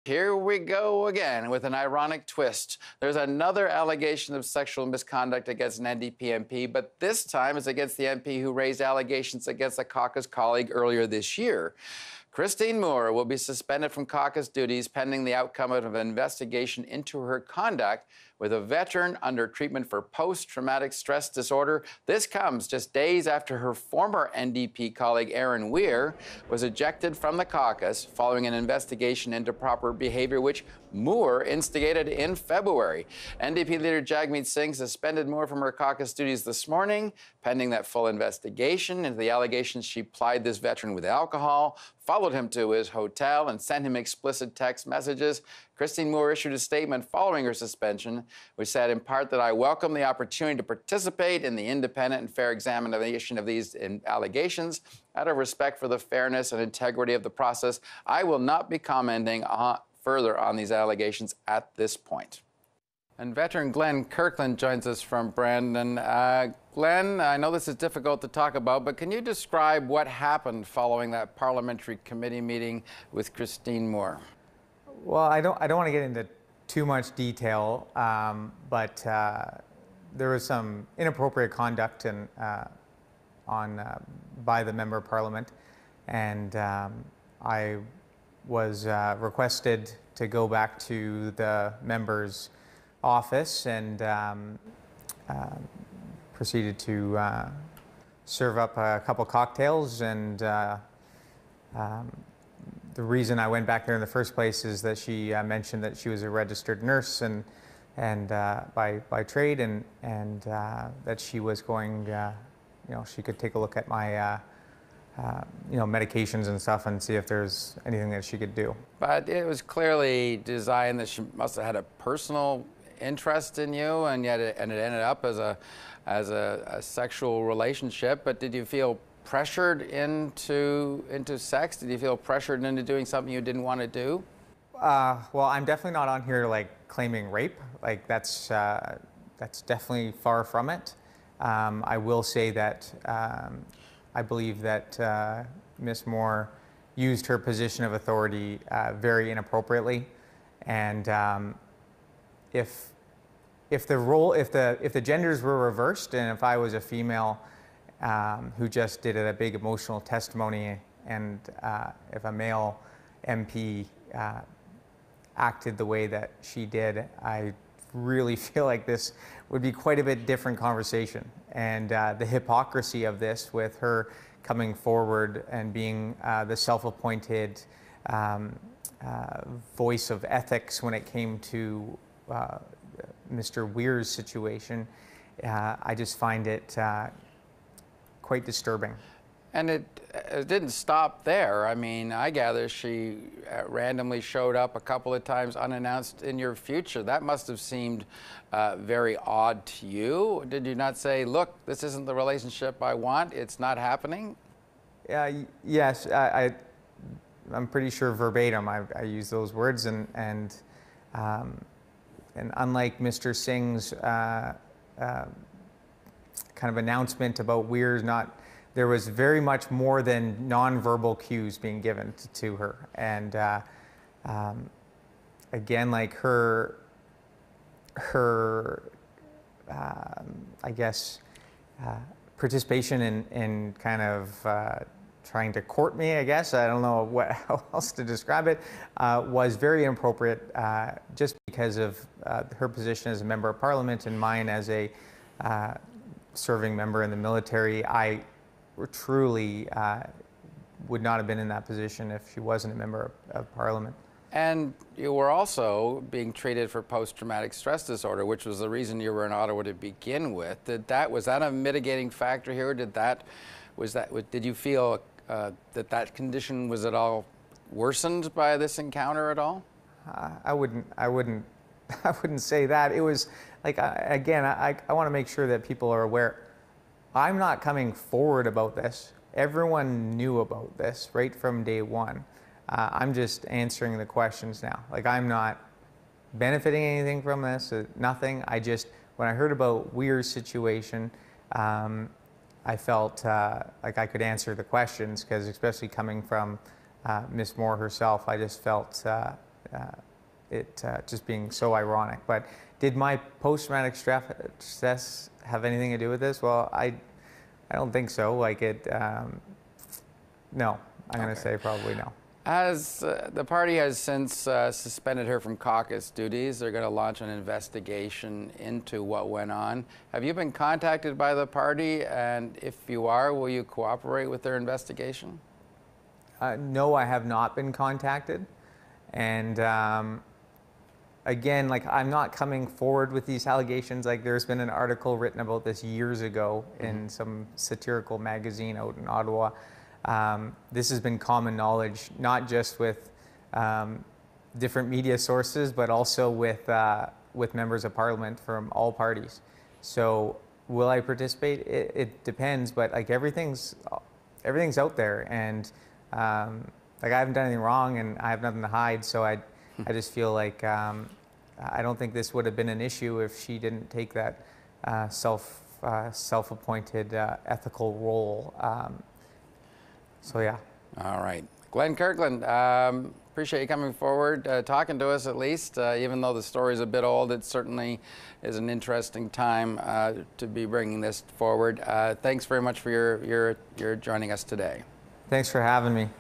Here we go again with an ironic twist. There's another allegation of sexual misconduct against an NDP MP, but this time it's against the MP who raised allegations against a caucus colleague earlier this year. Christine Moore will be suspended from caucus duties pending the outcome of an investigation into her conduct with a veteran under treatment for post-traumatic stress disorder. This comes just days after her former NDP colleague Aaron Weir was ejected from the caucus following an investigation into proper behavior, which Moore instigated in February. NDP leader Jagmeet Singh suspended Moore from her caucus duties this morning, pending that full investigation into the allegations she plied this veteran with alcohol, followed him to his hotel, and sent him explicit text messages. Christine Moore issued a statement following her suspension, which said in part that I welcome the opportunity to participate in the independent and fair examination of these allegations. Out of respect for the fairness and integrity of the process, I will not be commenting further on these allegations at this point. And veteran Glen Kirkland joins us from Brandon. Glen, I know this is difficult to talk about, but can you describe what happened following that parliamentary committee meeting with Christine Moore? Well, I don't want to get into too much detail, but there was some inappropriate conduct by the Member of Parliament, and I was requested to go back to the member's office and proceeded to serve up a couple cocktails. And the reason I went back there in the first place is that she mentioned that she was a registered nurse and by trade, and that she was going, she could take a look at my medications and stuff and see if there's anything that she could do. But it was clearly designed that she must have had a personal interest in you, and yet it ended up as a sexual relationship. But did you feel pressured into sex? Did you feel pressured into doing something you didn't want to do? Well, I'm definitely not on here claiming rape. That's definitely far from it. I will say that I believe that Ms. Moore used her position of authority very inappropriately, and if the genders were reversed, and if I was a female who just did a big emotional testimony, and if a male MP acted the way that she did, I really feel like this would be quite a bit different conversation. And the hypocrisy of this, with her coming forward and being the self-appointed voice of ethics when it came to Mr. Weir's situation, I just find it quite disturbing. And it didn't stop there. I mean, I gather she randomly showed up a couple of times unannounced in your future. That must have seemed very odd to you. Did you not say, look, this isn't the relationship I want, it's not happening? Yes, I'm pretty sure verbatim I use those words, and unlike Mr. Singh's kind of announcement about Weir's there was very much more than nonverbal cues being given to her. And again, her I guess, participation in kind of trying to court me, I guess, I don't know how else to describe it, was very inappropriate, just because of her position as a member of parliament and mine as a serving member in the military. I truly would not have been in that position if she wasn't a member of parliament. And you were also being treated for post-traumatic stress disorder, which was the reason you were in Ottawa to begin with. Was that a mitigating factor here? Did you feel that condition was at all worsened by this encounter at all? I wouldn't say that. It was again, I want to make sure that people are aware. I'm not coming forward about this. Everyone knew about this right from day one. I'm just answering the questions now. I'm not benefiting anything from this, nothing. When I heard about Weir's situation, I felt like I could answer the questions, because especially coming from Ms. Moore herself, I just felt it just being so ironic. But did my post-traumatic stress have anything to do with this? Well, I don't think so. Like no, I'm going to say probably no. As the party has since suspended her from caucus duties, they're going to launch an investigation into what went on. Have you been contacted by the party? And if you are, will you cooperate with their investigation? No, I have not been contacted. And again, like, I'm not coming forward with these allegations. Like, there's been an article written about this years ago in some satirical magazine out in Ottawa. This has been common knowledge, not just with different media sources, but also with members of parliament from all parties. So will I participate? It depends, but like everything's out there, and like, I haven't done anything wrong and I have nothing to hide. So I just feel like I don't think this would have been an issue if she didn't take that self-appointed ethical role. So yeah. All right. Glen Kirkland, appreciate you coming forward, talking to us at least. Even though the story's a bit old, it certainly is an interesting time to be bringing this forward. Thanks very much for your joining us today. Thanks for having me.